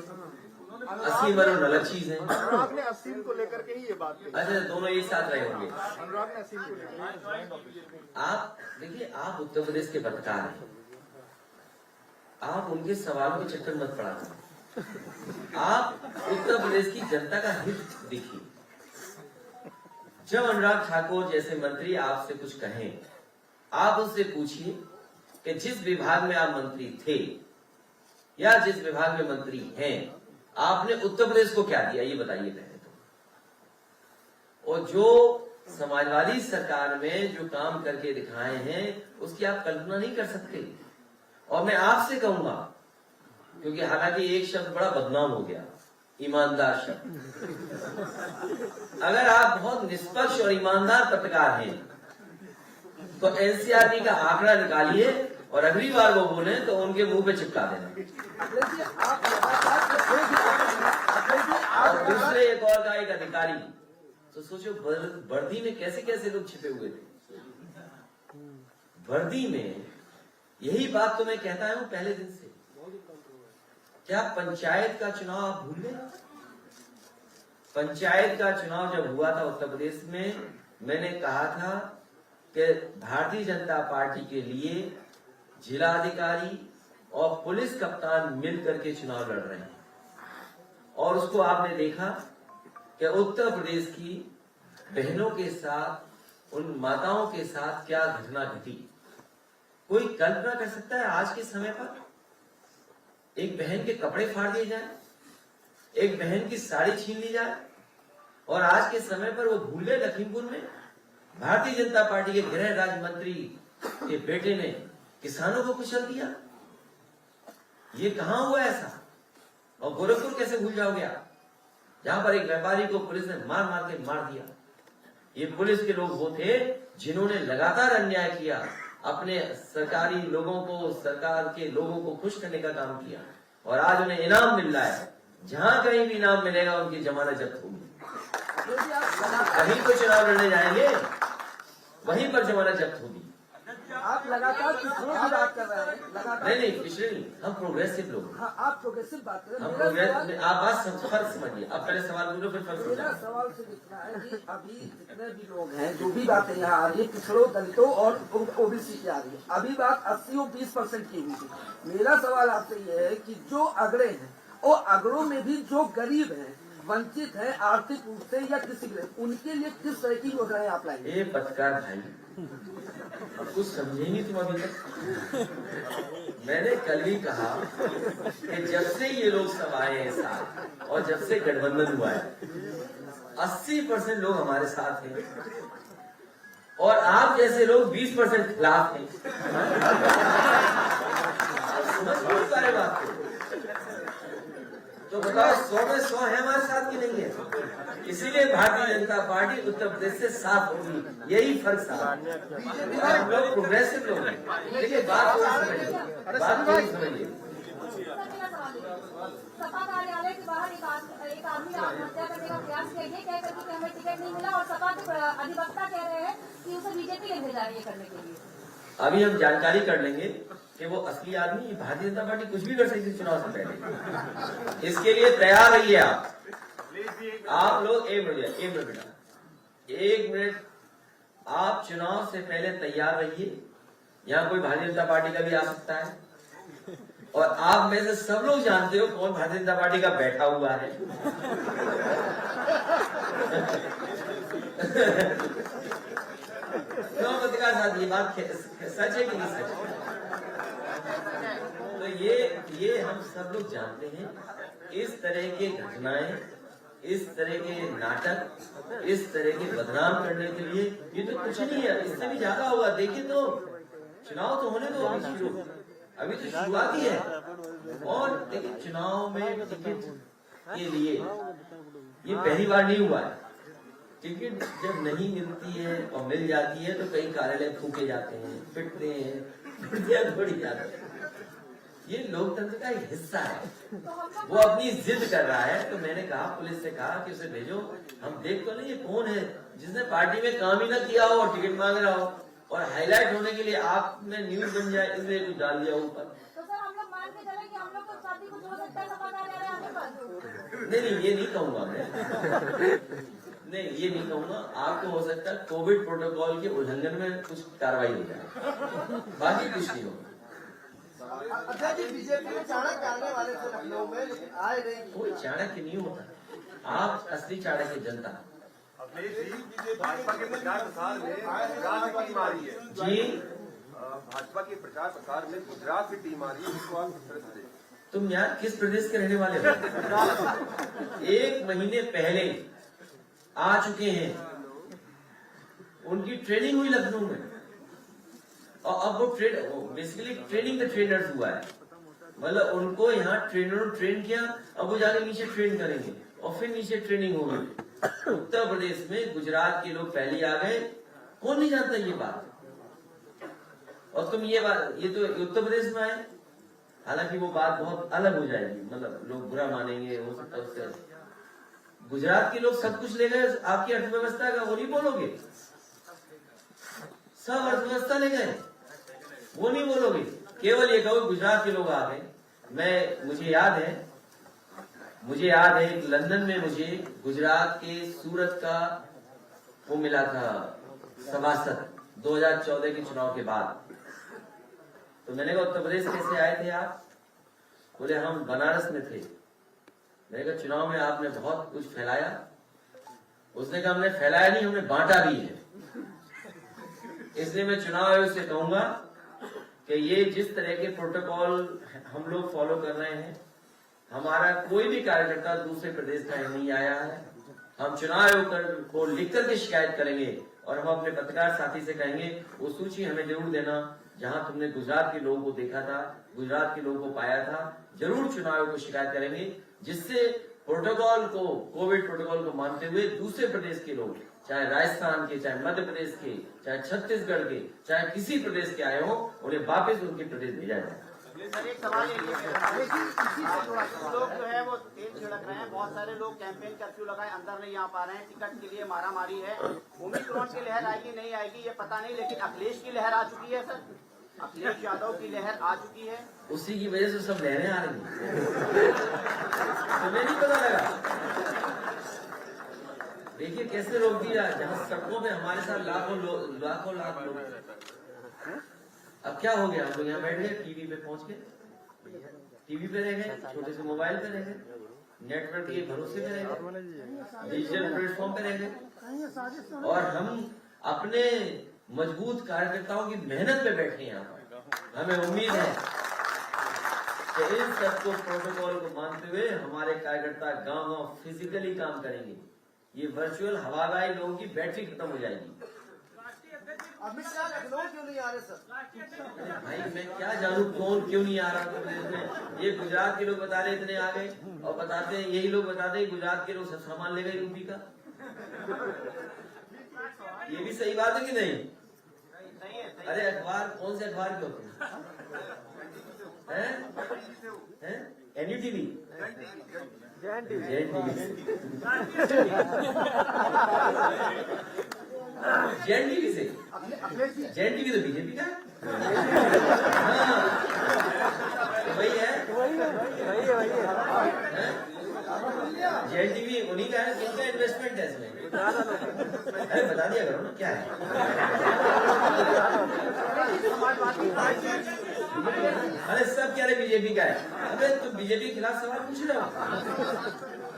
असीम अरोड़ अलग चीज है। अनुराग ने असीम को लेकर के ही ये बात कही। अच्छा, दोनों एक साथ रहे होंगे। अनुराग ने असीम को लेकर। आप देखिए, आप उत्तर प्रदेश के पत्रकार हैं, आप उनके सवालों के चक्कर मत पड़ा करें। आप उत्तर प्रदेश की जनता का हित देखिए। जब अनुराग ठाकुर जैसे मंत्री आपसे कुछ कहें, आप उससे पूछिए कि जिस विभाग में आप मंत्री थे या जिस विभाग में मंत्री हैं, आपने उत्तर प्रदेश को क्या दिया, ये बताइए पहले तो। और जो समाजवादी सरकार में जो काम करके दिखाए हैं उसकी आप कल्पना नहीं कर सकते। और मैं आपसे कहूंगा, क्योंकि हालांकि एक शब्द बड़ा बदनाम हो गया, ईमानदार शब्द। अगर आप बहुत निष्पक्ष और ईमानदार पत्रकार हैं तो NCRB का आंकड़ा निकालिए और अगली बार वो बोले तो उनके मुंह पे चिपका देना। और दूसरे एक और का एक अधिकारी, तो सोचो वर्दी में कैसे कैसे लोग छिपे हुए थे। वर्दी में यही बात तो मैं कहता हूं पहले दिन से। क्या पंचायत का चुनाव आप भूल गए? पंचायत का चुनाव जब हुआ था उत्तर प्रदेश में, मैंने कहा था कि भारतीय जनता पार्टी के लिए जिलाधिकारी और पुलिस कप्तान मिलकर के चुनाव लड़ रहे हैं। और उसको आपने देखा कि उत्तर प्रदेश की बहनों के साथ, उन माताओं के साथ क्या घटना घटी। कोई कल्पना कर सकता है आज के समय पर एक बहन के कपड़े फाड़ दिए जाए, एक बहन की साड़ी छीन ली जाए? और आज के समय पर वो भूले लखीमपुर में भारतीय जनता पार्टी के गृह राज्य मंत्री के बेटे ने किसानों को कुचल दिया। ये कहां हुआ ऐसा? और गोरखपुर कैसे भूल जाओगे आप, जहां पर एक व्यापारी को पुलिस ने मार मार के मार दिया। ये पुलिस के लोग वो थे जिन्होंने लगातार अन्याय किया, अपने सरकारी लोगों को, सरकार के लोगों को खुश करने का काम किया, और आज उन्हें इनाम मिल रहा है। जहां कहीं भी इनाम मिलेगा उनकी जमानत जब्त होगी। कहीं तो चुनाव लड़ने जाएंगे, वहीं पर जमानत जब्त होगी। आप लगातार पिछड़ों की बात कर रहे हैं, लगातार नहीं, पिछले नहीं, हम प्रोग्रेसिव लोग। हाँ, आप प्रोग्रेसिव बात कर रहे हम हैं। प्रोग्रेस, आप बात फर्क समझिए। अब पहले सवाल पूछो, फिर फर्क मेरा समझिए। सवाल सिर्फ इतना है कि अभी जितने भी लोग हैं, जो भी बातें यहाँ आ रही है, पिछड़ों, दलितों और OBC की आ रही है, अभी बात 80 और 20% की हुई थी। मेरा सवाल आपसे ये है कि जो अगड़े हैं, और अगड़ों में भी जो गरीब हैं, वंचित है आर्थिक रूप से या किसी भी, उनके लिए किस तरह की योजनाएं आप लाएंगे? ये पत्रकार भाई, अब कुछ समझेंगे तुम अभी तक? मैंने कल भी कहा कि जब से ये लोग सब आए हैं साथ, और जब से गठबंधन हुआ है, 80% लोग हमारे साथ हैं, और आप जैसे लोग 20% खिलाफ हैं। समझ नहीं पा रहे बात को। तो बताओ 100 में 100 है हमारे साथ की नहीं है? इसीलिए भारतीय जनता पार्टी उत्तर प्रदेश से साफ होगी, यही फर्क साफ। हम लोग प्रोग्रेसिव लोग हैं। देखिए बात को समझिए, बात को समझिए। सपा कार्यालय के बाहर एक आदमी आत्महत्या करने का प्रयास किया, ये कह करके कि हमें टिकट नहीं मिला, और सपा के अधिवक्ता कह रहे हैं कि उसे बीजेपी ले भेजा है ये करने के लिए। अभी हम जानकारी कर लेंगे कि वो असली आदमी, भारतीय जनता पार्टी कुछ भी कर सकती है चुनाव से पहले। इसके लिए तैयार रहिए आप लोग। एक मिनट, आप चुनाव से पहले तैयार रहिए। यहाँ कोई भारतीय जनता पार्टी का भी आ सकता है, और आप में से सब लोग जानते हो कौन भारतीय जनता पार्टी का बैठा हुआ है। क्यों पत्रकार साहब, ये बात सच है कि नहीं सच है? तो ये हम सब लोग जानते हैं। इस तरह की घटनाएं, इस तरह के नाटक, इस तरह के बदनाम करने के लिए ये तो कुछ नहीं है, इससे भी ज्यादा होगा। देखिए तो चुनाव तो होने दो अभी शुरू, अभी तो शुरुआत ही है। और देखिए चुनाव में टिकट के लिए ये पहली बार नहीं हुआ है। टिकट जब नहीं मिलती है और मिल जाती है तो कई कार्यालय फूके जाते हैं, पिटते हैं, धुड़ियां धोड़ी जाते हैं। ये लोकतंत्र का एक हिस्सा है। वो अपनी जिद कर रहा है तो मैंने कहा, पुलिस से कहा कि उसे भेजो, हम देख तो नहीं ये कौन है जिसने पार्टी में काम ही ना किया हो और टिकट मांग रहा हो, और हाईलाइट होने के लिए आप में न्यूज बन जाए इसलिए कुछ डाल दिया ऊपर। तो सर हम लोग मान के चले कि हम लोग को साथी कुछ हो सकता है, सपा कार्यालय आने पर। नहीं, ये नहीं कहूंगा मैं, नहीं ये नहीं कहूंगा। आपको हो सकता है कोविड प्रोटोकॉल के उल्लंघन में कुछ कार्रवाई हो जाए, बाकी कुछ नहीं होगा। अध्यक्ष जी, बीजेपी में चाणक्य आने वाले थे लखनऊ में, लेकिन आए नहीं। कोई चाणक्य नहीं होता, आप असली चाणक्य जनता। भाजपा के प्रचार प्रसार में गुजरात की टीम आ रही है जी, भाजपा के प्रचार प्रसार में गुजरात की टीम आ रही है, इसको आप किस तरह से देखें? तुम यार किस प्रदेश के रहने वाले हो? 1 महीने पहले आ चुके हैं, उनकी ट्रेनिंग हुई लखनऊ में, और अब वो बेसिकली ट्रेनिंग द ट्रेनर्स हुआ है, मतलब उनको यहाँ ट्रेनरों ट्रेन किया, अब वो जाके नीचे ट्रेन करेंगे और फिर नीचे ट्रेनिंग होगी। उत्तर प्रदेश में गुजरात के लोग पहले आ गए, कौन नहीं जानता ये बात। और तुम ये बात, ये तो उत्तर प्रदेश में आए, हालांकि वो बात बहुत अलग हो जाएगी, मतलब लोग बुरा मानेंगे, हो सकता है उससे। गुजरात के लोग सब कुछ ले गए आपकी अर्थव्यवस्था का, वो नहीं बोलोगे? सब अर्थव्यवस्था ले गए, वो नहीं बोलोगे? केवल ये कहो गुजरात के लोग आ गए। मुझे याद है कि लंदन में मुझे गुजरात के सूरत का वो मिला था सभासद 2014 के चुनाव के बाद। तो मैंने कहा उत्तर प्रदेश कैसे आए थे आप? बोले हम बनारस में थे। मैंने कहा चुनाव में आपने बहुत कुछ फैलाया। उसने कहा हमने फैलाया नहीं, हमने बांटा भी है। इसलिए मैं चुनाव आयोग से कहूंगा कि ये जिस तरह के प्रोटोकॉल हम लोग फॉलो कर रहे हैं, हमारा कोई भी कार्यकर्ता दूसरे प्रदेश का नहीं आया है। हम चुनाव आयोग को लिख करके शिकायत करेंगे और हम अपने पत्रकार साथी से कहेंगे वो सूची हमें जरूर देना जहां तुमने गुजरात के लोगों को देखा था, गुजरात के लोगों को पाया था। जरूर चुनाव आयोग को शिकायत करेंगे, जिससे प्रोटोकॉल को, कोविड प्रोटोकॉल को मानते हुए दूसरे प्रदेश के लोग, चाहे राजस्थान के, चाहे मध्य प्रदेश के, चाहे छत्तीसगढ़ के, चाहे किसी प्रदेश के आए हो, उन्हें वापस उनके प्रदेश भेजा जाए। सर एक सवाल ये लोग जो है वो तेल छिड़क रहे हैं, बहुत सारे लोग कैंपेन कर्फ्यू लगाए अंदर नहीं आ पा रहे हैं, टिकट के लिए मारामारी है। ओमिक्रॉन की लहर आएगी नहीं आएगी ये पता नहीं, लेकिन अखिलेश की लहर आ चुकी है सर, अखिलेश यादव की लहर आ चुकी है। उसी की वजह से सब लहरें आ रही हैं। तुम्हें नहीं पता लगा? देखिए कैसे रोक दिया, जहाँ सड़कों पे हमारे साथ लाखों लाख लोग। अब क्या हो गया, हम लोग यहाँ बैठ गए, टीवी पे पहुंच गए, टीवी पे रह गए, छोटे से मोबाइल पे रह गए, नेटवर्क के भरोसे पे रह गए, डिजिटल प्लेटफॉर्म पे रह गए, और हम अपने मजबूत कार्यकर्ताओं की मेहनत पे बैठे हैं यहाँ पर। हमें उम्मीद है कि इन सबको प्रोटोकॉल को मानते हुए हमारे कार्यकर्ता गाँव फिजिकली काम करेंगे। ये वर्चुअल हवादारी लोगों की बैटरी खत्म हो जाएगी। अमित शाह लखनऊ क्यों नहीं आ रहे सर? भाई मैं क्या जानू कौन क्यों नहीं आ रहा प्रदेश में। ये गुजरात के लोग बता रहे इतने आ गए, और बताते हैं यही लोग बताते हैं गुजरात के लोग सब सामान ले गए यूपी का। ये भी सही बात है कि नहीं? अरे अखबार कौन से अखबार के होते हैं? एनडीटीवी, जेएनटीवी से, जेएनटीवी तो बीजेपी का है। हाँ वही है, जेएनटीवी उन्हीं का है। किसका इन्वेस्टमेंट है इसमें? अरे बता दिया करो ना क्या है। अरे सब कह रहे बीजेपी का है। अबे तुम बीजेपी के खिलाफ सवाल पूछ रहे हो,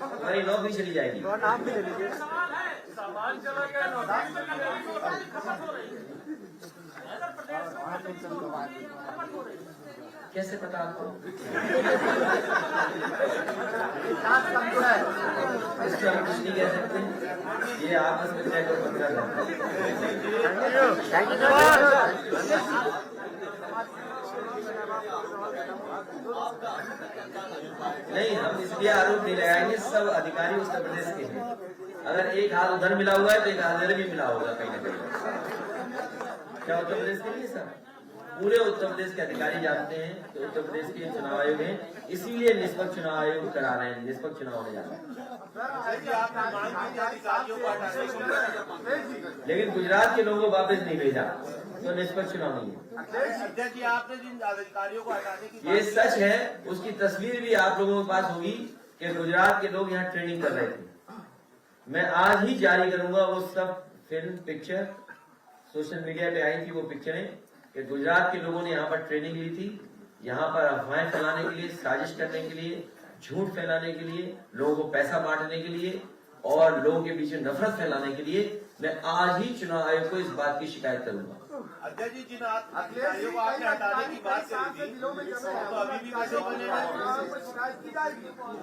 हमारी नौकरी चली जाएगी। सवाल चला गया, खपत हो रही है। कैसे पता आपको? इसका हम कुछ नहीं कह सकते, ये आपस में तय कर पता नहीं, हम इसलिए आरोप नहीं लगाएंगे, सब अधिकारी उत्तर प्रदेश के हैं। अगर एक हाथ उधर मिला हुआ है तो एक हाथ इधर भी मिला होगा कहीं ना कहीं। क्या उत्तर प्रदेश के लिए सर? पूरे उत्तर प्रदेश के अधिकारी जानते हैं कि उत्तर प्रदेश के चुनाव आयोग है, इसीलिए निष्पक्ष चुनाव आयोग करा रहे हैं, निष्पक्ष चुनाव होने जा रहा है। लेकिन गुजरात के लोगों को वापस नहीं भेजा तो निष्पक्ष चुनाव नहीं है। अध्यक्ष जी, आपने जिन अधिकारियों को हटाने की ये सच है, उसकी तस्वीर भी आप लोगों के पास होगी कि गुजरात के लोग यहाँ ट्रेनिंग कर रहे थे। मैं आज ही जारी करूंगा वो सब फिल्म पिक्चर, सोशल मीडिया पे आई थी वो पिक्चरें कि गुजरात के लोगों ने यहाँ पर ट्रेनिंग ली थी, यहाँ पर अफवाहें फैलाने के लिए, साजिश करने के लिए, झूठ फैलाने के लिए, लोगों को पैसा बांटने के लिए और लोगों के बीच में नफरत फैलाने के लिए। मैं आज ही चुनाव आयोग को इस बात की शिकायत करूंगा। अध्यक्ष जी, जिन अधिकारियों को आपने हटाने की बात करी थी, तो अभी भी कैसे बनेगा?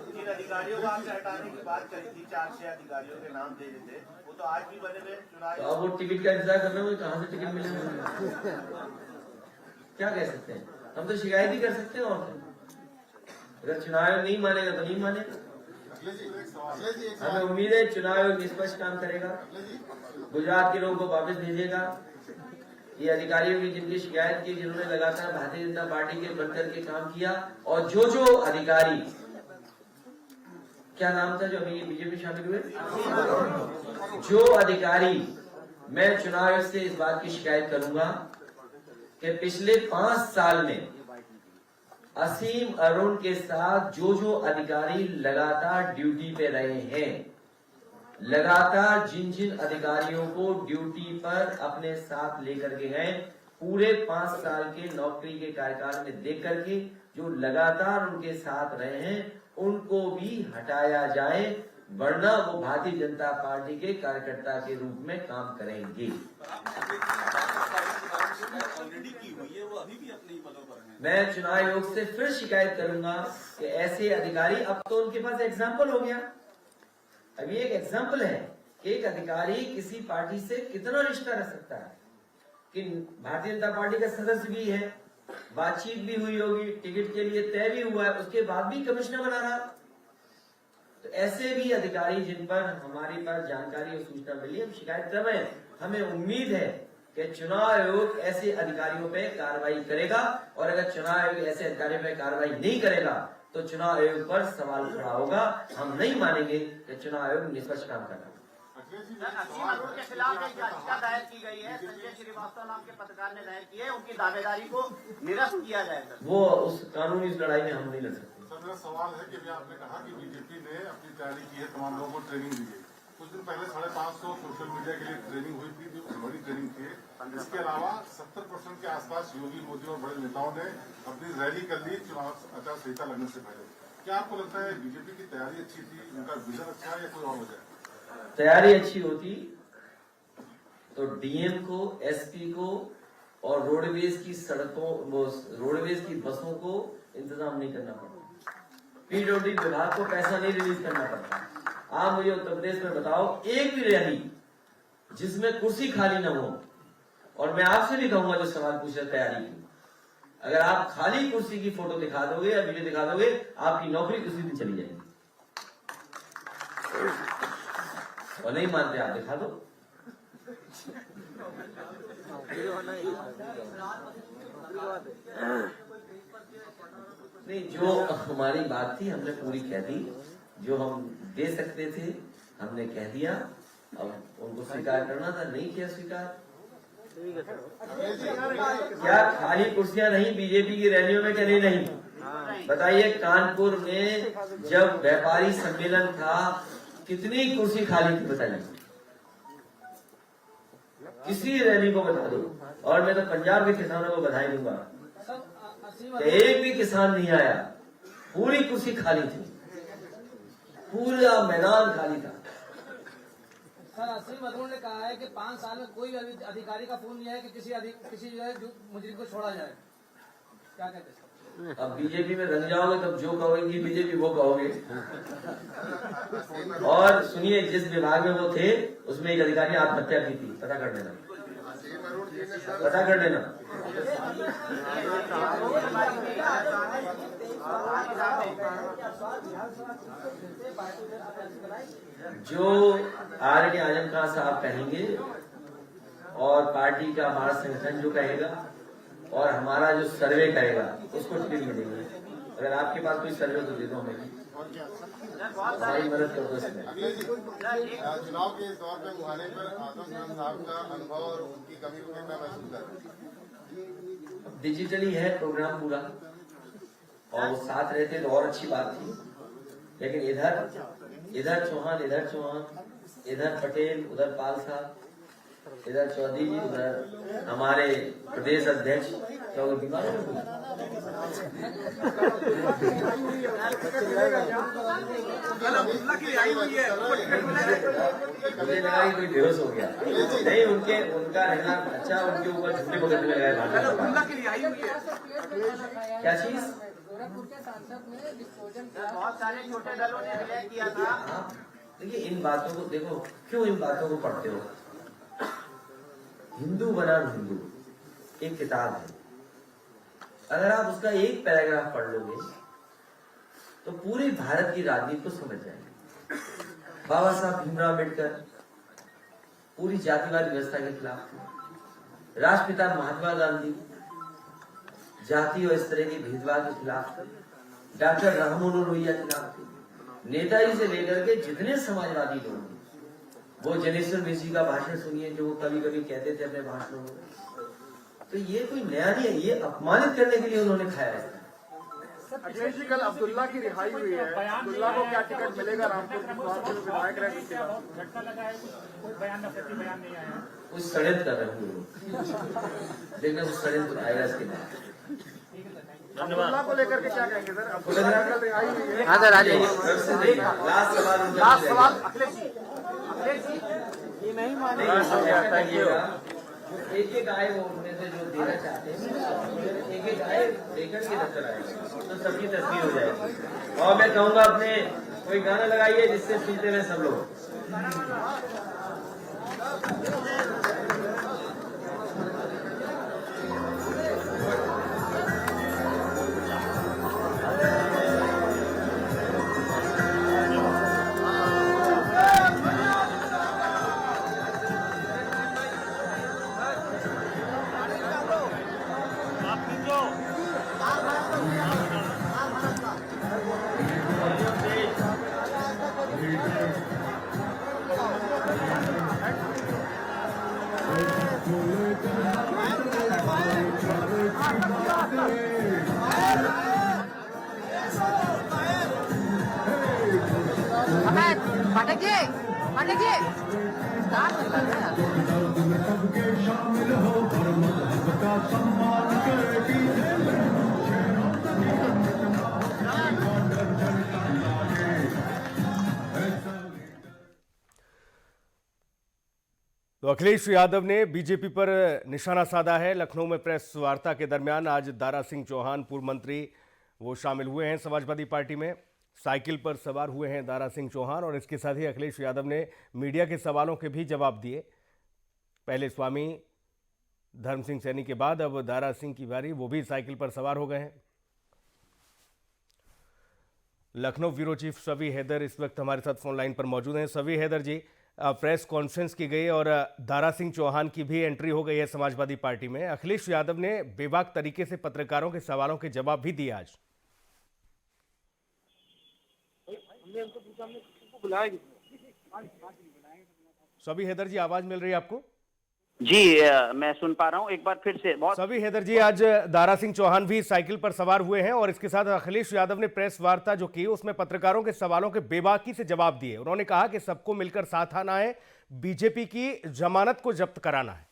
जिन अधिकारियों को आपने हटाने की बात करी थी, 4-6 अधिकारियों के नाम दे रहे थे, वो तो आज भी बने हुए चुनाव। तो अब वो टिकट का इंतजार कर रहे हो, कहाँ से टिकट मिलेगा? क्या कह सकते हैं? हम तो शिकायत ही कर सकते हैं। और अगर चुनाव आयोग नहीं मानेगा तो नहीं मानेगा। हमें उम्मीद है चुनाव आयोग निष्पक्ष काम करेगा, गुजरात के लोगों को वापस भेजेगा। ये अधिकारियों की जिनकी शिकायत की, जिन्होंने लगातार भारतीय जनता पार्टी के बनकर के काम किया, और जो अधिकारी, क्या नाम था जो अभी बीजेपी शामिल हुए, जो अधिकारी, मैं चुनाव आयोग से इस बात की शिकायत करूंगा कि पिछले 5 साल में असीम अरुण के साथ जो अधिकारी लगातार ड्यूटी पे रहे हैं, लगातार जिन अधिकारियों को ड्यूटी पर अपने साथ लेकर के गए, पूरे 5 साल के नौकरी के कार्यकाल में देख करके जो लगातार उनके साथ रहे हैं, उनको भी हटाया जाए, वरना वो भारतीय जनता पार्टी के कार्यकर्ता के रूप में काम करेंगे। ऑलरेडी की हुई है, वो अभी भी अपने पदों पर हैं। मैं चुनाव आयोग से फिर शिकायत करूंगा कि ऐसे अधिकारी, अब तो उनके पास एग्जाम्पल हो गया। अभी एक एग्जाम्पल है कि एक अधिकारी किसी पार्टी से कितना रिश्ता रख सकता है, कि भारतीय जनता पार्टी का सदस्य भी है, बातचीत भी हुई होगी, टिकट के लिए तय भी हुआ है, उसके बाद भी कमिश्नर बना रहा। तो ऐसे भी अधिकारी जिन पर हमारे पास जानकारी और सूचना मिली, हम शिकायत कर रहे हैं। हमें उम्मीद है कि चुनाव आयोग ऐसे अधिकारियों पे कार्रवाई करेगा, और अगर चुनाव आयोग ऐसे अधिकारियों पे कार्रवाई नहीं करेगा तो चुनाव आयोग पर सवाल खड़ा होगा। हम नहीं मानेंगे कि चुनाव आयोग निष्पक्ष काम कर रहा है। असीम अरुण के खिलाफ एक याचिका दायर की गई है, संजय श्रीवास्तव नाम के पत्रकार ने दायर की है, उनकी दावेदारी को निरस्त किया जाए सर। वो उस कानूनी इस लड़ाई में हम नहीं लड़ सकते। सर, मेरा सवाल है कि अभी आपने कहा कि बीजेपी ने अपनी तैयारी की है, तमाम लोगों को ट्रेनिंग दी है। कुछ दिन पहले 550 सोशल मीडिया के लिए ट्रेनिंग हुई थी, जो बड़ी ट्रेनिंग थी। इसके अलावा 70% के आसपास योगी, मोदी और बड़े नेताओं ने अपनी रैली कर ली चुनाव आचार संहिता लगने से पहले। क्या आपको लगता है बीजेपी की तैयारी अच्छी थी, उनका विजन अच्छा है, या कोई और वजह? तैयारी अच्छी होती तो डीएम को, एसपी को और रोडवेज की सड़कों, रोडवेज की बसों को इंतजाम नहीं करना पड़ता, पीडब्ल्यूडी विभाग को पैसा नहीं रिलीज करना पड़ता। आप मुझे उत्तर प्रदेश में बताओ एक भी रैली जिसमें कुर्सी खाली न हो, और मैं आपसे भी कहूंगा जो सवाल पूछ रहे तैयारी की, अगर आप खाली कुर्सी की फोटो दिखा दोगे या वीडियो दिखा दोगे, आपकी नौकरी उसी दिन चली जाएगी। और नहीं मानते आप, दिखा दो। नहीं, जो हमारी बात थी हमने पूरी कह दी, जो हम दे सकते थे हमने कह दिया। अब उनको स्वीकार करना था, नहीं किया स्वीकार। क्या खाली कुर्सियां नहीं बीजेपी की रैलियों में? क्या नहीं? बताइए, कानपुर में जब व्यापारी सम्मेलन था कितनी कुर्सी खाली थी? बताइए, किसी रैली को बता दो। और मैं तो पंजाब के किसानों को बधाई दूंगा, एक भी किसान नहीं आया, पूरी कुर्सी खाली थी, पूरा मैदान खाली था। सर, असीम अरुण ने कहा है कि 5 साल में कोई अधिकारी का फोन नहीं है कि किसी जो है मुजरिम को छोड़ा जाए। क्या कहते हैं? अब बीजेपी में रंग जाओगे तब जो कहोगे बीजेपी वो कहोगे। और सुनिए, जिस विभाग में वो थे उसमें एक अधिकारी ने आत्महत्या की थी, पता कर लेना, पता कर लेना। जो आर्य आजम खान साहब कहेंगे और पार्टी का हमारा संगठन जो कहेगा और हमारा जो सर्वे कहेगा उसको टिकट मिलेगी। अगर आपके पास कोई सर्वे तो दे दो हमें, हमारी मदद कर दो इसमें। चुनाव के इस दौर में मुहाने पर आजम खान साहब का अनुभव और उनकी कमी को कितना महसूस कर रहे हैं? डिजिटली है प्रोग्राम पूरा, और वो साथ रहते तो और अच्छी बात थी, लेकिन इधर चौहान, इधर पटेल, उधर पाल साहब, इधर चौधरी जी, उधर हमारे प्रदेश अध्यक्ष, क्या वो बीमार है? मुझे लगा कोई बेहोश हो गया। नहीं, उनका रहना अच्छा, उनके ऊपर झूठे बगल में लगाए क्या चीज। गोरखपुर के सांसद ने डिस्पोजल बहुत सारे छोटे दलों ने विलय किया था। देखिए, इन बातों को देखो, क्यों इन बातों को पढ़ते हो? हिंदू बनाम हिंदू एक किताब है, अगर आप उसका एक पैराग्राफ पढ़ लोगे तो पूरे भारत की राजनीति को समझ जाएंगे। बाबा साहब भीमराव अम्बेडकर पूरी जातिवाद व्यवस्था के खिलाफ थे। राष्ट्रपिता महात्मा गांधी जाति और इस तरह के भेदभाव के खिलाफ थे। डॉक्टर राममनोहर लोहिया के खिलाफ थे। नेताजी से लेकर के जितने समाजवादी लोग हैं, वो जनेश्वर मिश्र का भाषण सुनिए जो वो कभी कभी कहते थे अपने भाषणों में, तो ये कोई नया नहीं है, ये अपमानित करने के लिए उन्होंने खाया है। अखिलेश जी, कल अब्दुल्ला की रिहाई हुई है, अब्दुल्ला को क्या टिकट मिलेगा? रामपुर विधायक रह चुके हैं, कुछ षड्यंत्र कर रहे हैं, लेकिन कुछ षड्यंत्र आएगा इसके बाद। अब्दुल्ला को लेकर के क्या कहेंगे सर? अब्दुल्ला की कल रिहाई हुई है। लास्ट सवाल अखिलेश जी, ये नहीं माने। एक आए वो उनमें से जो देना चाहते हैं, एक आए लेकर के नजर आएगा तो सबकी तस्वीर हो जाएगी। और मैं कहूँगा अपने कोई गाना लगाइए जिससे सुनते हुए सब लोग। तो अखिलेश यादव ने बीजेपी पर निशाना साधा है। लखनऊ में प्रेस वार्ता के दरमियान आज दारा सिंह चौहान, पूर्व मंत्री, वो शामिल हुए हैं समाजवादी पार्टी में। साइकिल पर सवार हुए हैं दारा सिंह चौहान, और इसके साथ ही अखिलेश यादव ने मीडिया के सवालों के भी जवाब दिए। पहले स्वामी धर्म सिंह सैनी के बाद अब दारा सिंह की बारी, वो भी साइकिल पर सवार हो गए हैं। लखनऊ ब्यूरो चीफ सवी हैदर इस वक्त हमारे साथ फोन लाइन पर मौजूद हैं। सवी हैदर जी, प्रेस कॉन्फ्रेंस की गई और दारा सिंह चौहान की भी एंट्री हो गई है समाजवादी पार्टी में। अखिलेश यादव ने बेबाक तरीके से पत्रकारों के सवालों के जवाब भी दिए आज। सभी हैदर जी, आवाज मिल रही है आपको? जी, मैं सुन पा रहा हूँ, एक बार फिर से। बहुत सभी हैदर जी, आज दारा सिंह चौहान भी साइकिल पर सवार हुए हैं और इसके साथ अखिलेश यादव ने प्रेस वार्ता जो की उसमें पत्रकारों के सवालों के बेबाकी से जवाब दिए। उन्होंने कहा कि सबको मिलकर साथ आना है, बीजेपी की जमानत को जब्त कराना है।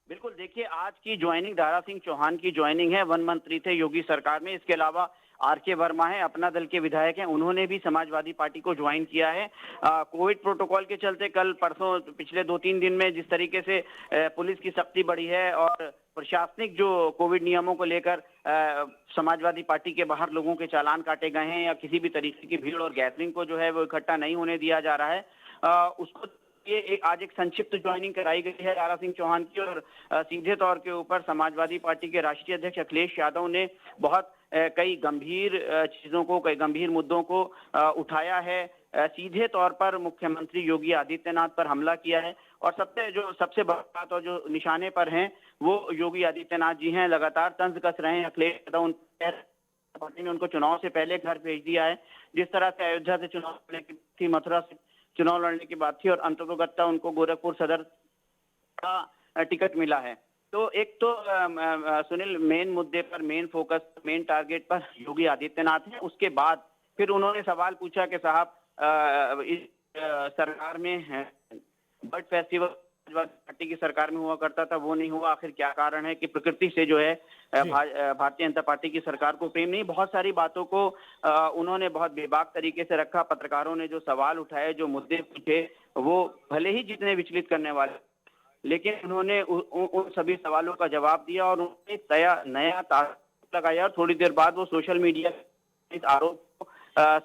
बिल्कुल, देखिए, आज की ज्वाइनिंग दारा सिंह चौहान की ज्वाइनिंग है। वन मंत्री थे योगी सरकार में, इसके अलावा आर.के. वर्मा है, अपना दल के विधायक हैं, उन्होंने भी समाजवादी पार्टी को ज्वाइन किया है। कोविड प्रोटोकॉल के चलते कल परसों पिछले 2-3 दिन में जिस तरीके से पुलिस की सख्ती बढ़ी है और प्रशासनिक जो कोविड नियमों को लेकर समाजवादी पार्टी के बाहर लोगों के चालान काटे गए हैं या किसी भी तरीके की भीड़ और गैदरिंग को जो है वो इकट्ठा नहीं होने दिया जा रहा है, उसको ये आज एक संक्षिप्त ज्वाइनिंग कराई गई है दारा सिंह चौहान की। और सीधे तौर के ऊपर समाजवादी पार्टी के राष्ट्रीय अध्यक्ष अखिलेश यादव ने बहुत कई गंभीर चीजों को, कई गंभीर मुद्दों को उठाया है। सीधे तौर पर मुख्यमंत्री योगी आदित्यनाथ पर हमला किया है और सबसे बड़ी बात और जो निशाने पर हैं वो योगी आदित्यनाथ जी हैं। लगातार तंज कस रहे हैं अखिलेश यादव, पार्टी ने उनको चुनाव से पहले घर भेज दिया है। जिस तरह से अयोध्या से चुनाव लड़ने की थी, मथुरा से चुनाव लड़ने की बात थी और अंततोगत्ता उनको गोरखपुर सदर का टिकट मिला है। तो एक तो सुनील मेन मुद्दे पर, मेन फोकस, मेन टारगेट पर योगी आदित्यनाथ है। उसके बाद फिर उन्होंने सवाल पूछा कि साहब इस सरकार में बर्ड फेस्टिवल पार्टी की सरकार में हुआ करता था, वो नहीं हुआ, आखिर क्या कारण है कि प्रकृति से जो है भारतीय जनता पार्टी की सरकार को प्रेम नहीं। बहुत सारी बातों को उन्होंने बहुत बेबाक तरीके से रखा। पत्रकारों ने जो सवाल उठाए, जो मुद्दे पूछे, वो भले ही जितने विचलित करने वाले, लेकिन उन्होंने उन सभी सवालों का जवाब दिया और उन्होंने नया आरोप लगाया। और थोड़ी देर बाद वो सोशल मीडिया इस आरोप को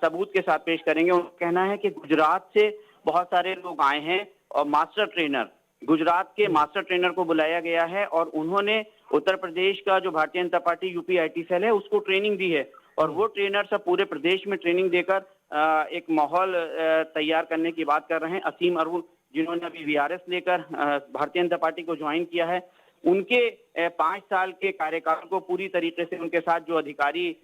सबूत के साथ पेश करेंगे। उनका कहना है कि गुजरात से बहुत सारे लोग आए हैं और मास्टर ट्रेनर, गुजरात के मास्टर ट्रेनर को बुलाया गया है और उन्होंने उत्तर प्रदेश का जो Bharatiya Janata party UP IT cell है उसको ट्रेनिंग दी है और वो ट्रेनर सब पूरे प्रदेश में ट्रेनिंग देकर एक माहौल तैयार करने की बात कर रहे हैं। असीम अरुण, जिन्होंने अभी वीआरएस लेकर भारतीय जनता पार्टी को ज्वाइन किया है, उनके 5 साल के कार्यकाल को पूरी तरीके से उनके साथ जो अधिकारी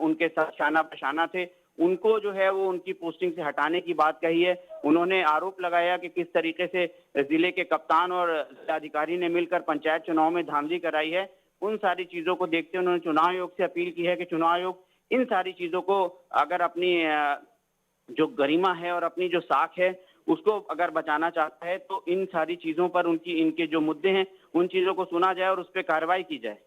उनके साथ शाना बशाना थे, उनको जो है वो उनकी पोस्टिंग से हटाने की बात कही है। उन्होंने आरोप लगाया कि किस तरीके से जिले के कप्तान और जिलाधिकारी ने मिलकर पंचायत चुनाव में धांधली कराई है। उन सारी चीजों को देखते हुए उन्होंने चुनाव आयोग से अपील की है कि चुनाव आयोग इन सारी चीजों को, अगर अपनी जो गरिमा है और अपनी जो साख है उसको अगर बचाना चाहता है तो इन सारी चीजों पर इनके जो मुद्दे हैं उन चीजों को सुना जाए और उस पर कार्रवाई की जाए।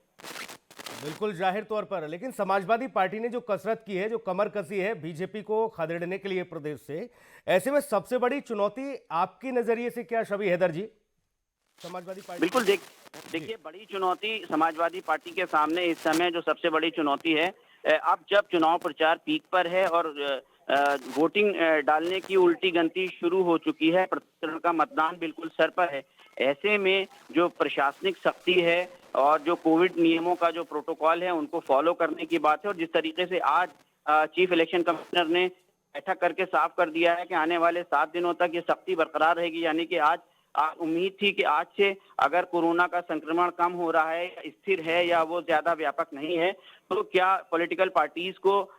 बिल्कुल जाहिर तौर पर, लेकिन समाजवादी पार्टी ने जो कसरत की है, जो कमर कसी है बीजेपी को खदेड़ने के लिए प्रदेश से, ऐसे में सबसे बड़ी चुनौती आपकी नजरिए से क्या, शबी हैदर जी, समाजवादी पार्टी? बिल्कुल देखिए, बड़ी चुनौती समाजवादी पार्टी के सामने इस समय जो सबसे बड़ी चुनौती है, अब जब चुनाव प्रचार पीक पर है और वोटिंग डालने की उल्टी गिनती शुरू हो चुकी है, प्रत्येक का मतदान बिल्कुल सर पर है, ऐसे में जो प्रशासनिक सख्ती है और जो कोविड नियमों का जो प्रोटोकॉल है उनको फॉलो करने की बात है। और जिस तरीके से आज चीफ इलेक्शन कमिश्नर ने बैठक करके साफ कर दिया है कि आने वाले 7 दिनों तक ये सख्ती बरकरार रहेगी, यानी कि आज उम्मीद थी कि आज से अगर कोरोना का संक्रमण कम हो रहा है, स्थिर है या वो ज्यादा व्यापक नहीं है, तो क्या पॉलिटिकल पार्टीज को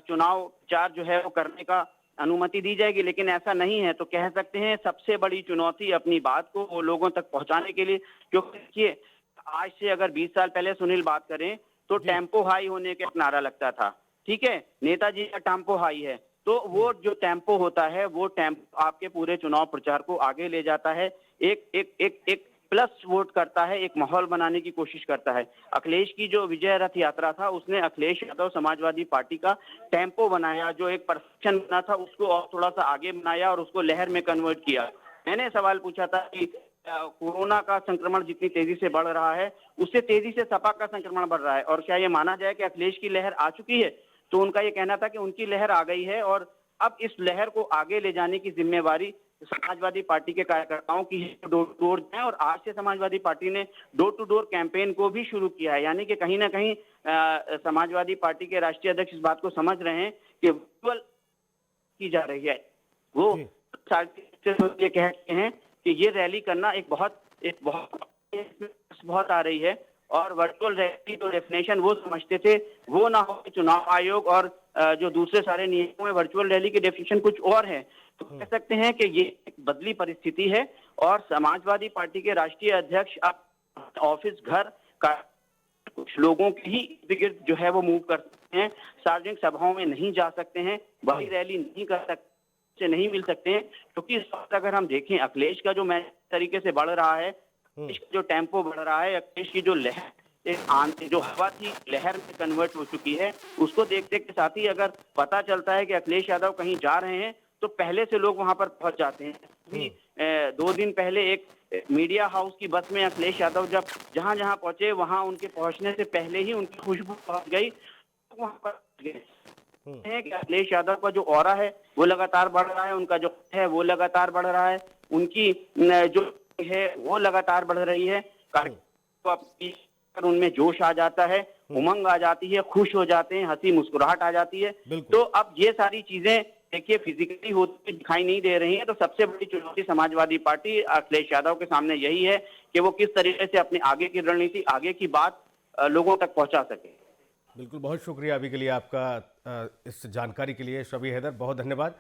चुनाव प्रचार जो है वो करने का अनुमति दी जाएगी। लेकिन ऐसा नहीं है, तो कह सकते हैं सबसे बड़ी चुनौती अपनी बात को वो लोगों तक पहुंचाने के लिए, क्योंकि देखिए आज से अगर 20 साल पहले सुनील बात करें तो टेम्पो हाई होने का नारा लगता था, ठीक है, नेताजी का टेम्पो हाई है, तो वो जो टेम्पो होता है वो टेम्पो आपके पूरे चुनाव प्रचार को आगे ले जाता है, एक प्लस वोट करता है, एक माहौल बनाने की कोशिश करता है। अखिलेश की जो विजय रथ यात्रा था उसने अखिलेश यादव समाजवादी पार्टी का टेम्पो बनाया, जो एक परसेप्शन बना था उसको और थोड़ा सा आगे बनाया और उसको लहर में कन्वर्ट किया। मैंने सवाल पूछा था कि कोरोना का संक्रमण जितनी तेजी से बढ़ रहा है उससे तेजी से सपा का संक्रमण बढ़ रहा है, और क्या ये माना जाए कि अखिलेश की लहर आ चुकी है? तो उनका ये कहना था कि उनकी लहर आ गई है और अब इस लहर को आगे ले जाने की जिम्मेवारी समाजवादी पार्टी के कार्यकर्ताओं की है, डोर टू डोर जाएं। और आज से समाजवादी पार्टी ने डोर टू डोर कैंपेन को भी शुरू किया है, यानी कि कहीं ना कहीं समाजवादी पार्टी के राष्ट्रीय अध्यक्ष इस बात को समझ रहे हैं कि वर्चुअल की जा रही है। वो ये कहते हैं कि ये रैली करना एक बहुत आ रही है, और वर्चुअल रैली तो डेफिनेशन वो समझते थे वो ना हो कि चुनाव आयोग और जो दूसरे सारे नियमों में वर्चुअल रैली की डेफिनेशन कुछ और है। तो कह सकते हैं कि ये एक बदली परिस्थिति है और समाजवादी पार्टी के राष्ट्रीय अध्यक्ष अब ऑफिस घर का कुछ लोगों के ही गिर्द जो है वो मूव कर सकते हैं, सार्वजनिक सभाओं में नहीं जा सकते हैं, बड़ी रैली नहीं कर सकते, से नहीं मिल सकते हैं, क्योंकि इस वक्त अगर हम देखें अखिलेश का जो मैं तरीके से बढ़ रहा है, अखिलेश का जो टेम्पो बढ़ रहा है, अखिलेश की जो लहर जो हवा थी लहर में कन्वर्ट हो चुकी है। उसको देखते के साथ ही अगर पता चलता है कि अखिलेश यादव कहीं जा रहे हैं तो पहले से लोग वहां पर पहुंच जाते हैं। अभी 2 दिन पहले एक मीडिया हाउस की बस में अखिलेश यादव जब जहां जहां पहुंचे वहां उनके पहुंचने से पहले ही उनकी खुशबू पहुंच गई, वहां पर गए है कि अखिलेश यादव का जो ऑरा है वो लगातार बढ़ रहा है, उनका जो है वो लगातार बढ़ रहा है, उनकी जो है वो लगातार बढ़ रही है। उनमें जोश आ जाता है, उमंग आ जाती है, खुश हो जाते हैं, हंसी मुस्कुराहट आ जाती है। तो अब ये सारी चीजें देखिए फिजिकली होती दिखाई नहीं दे रही हैं। तो सबसे बड़ी चुनौती समाजवादी पार्टी अखिलेश यादव के सामने यही है कि वो किस तरीके से अपनी आगे की रणनीति, आगे की बात लोगों तक पहुंचा सके। बिल्कुल, बहुत शुक्रिया अभी के लिए आपका, इस जानकारी के लिए शबी हैदर, बहुत धन्यवाद।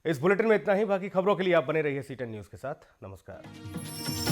इस बुलेटिन में इतना ही। बाकी खबरों के लिए आप बने रहिए C10 न्यूज़ के साथ। नमस्कार।